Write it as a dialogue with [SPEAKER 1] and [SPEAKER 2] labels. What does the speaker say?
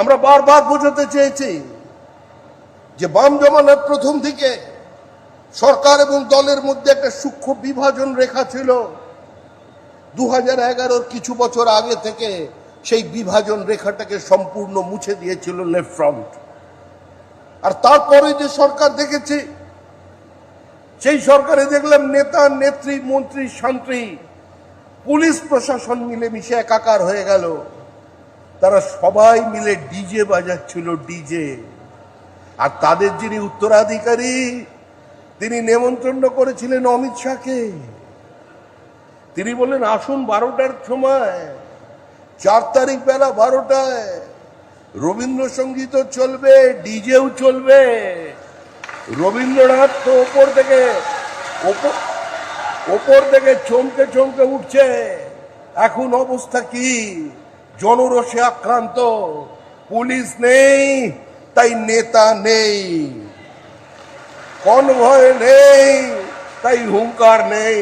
[SPEAKER 1] আমরা বারবার বোঝাতে চেয়েছি যে বাম জমানার প্রথম দিকে সরকার এবং দলের মধ্যে একটা সূক্ষ্ম বিভাজন রেখা ছিল। 2011-র কিছু বছর আগে থেকে সেই বিভাজন রেখাটাকে সম্পূর্ণ মুছে দিয়েছিল লেফট ফ্রন্ট। আর তারপরে যে সরকার দেখেছি, সেই সরকারে দেখলাম নেতা নেত্রী মন্ত্রী শান্ত্রী পুলিশ প্রশাসন মিলেমিশে একাকার হয়ে গেল। তারা সবাই মিলে ডিজে বাজাচ্ছিল, ডিজে। আর তাদের যিনি উত্তরাধিকারী, তিনি নেমন্ত্রণ করেছিলেন অমিত শাহকে। তিনি বললেন আসুন 12টার সময়, 4 তারিখ বেলা 12টায় রবীন্দ্রসঙ্গীতও চলবে, ডিজেও চলবে। রবীন্দ্রনাথ তো ওপর থেকে চমকে চমকে উঠছে। এখন অবস্থা কি? জনরোষে আক্রান্ত, পুলিশ নেই তাই নেতা নেই, কনভয় নেই তাই হুঙ্কার নেই।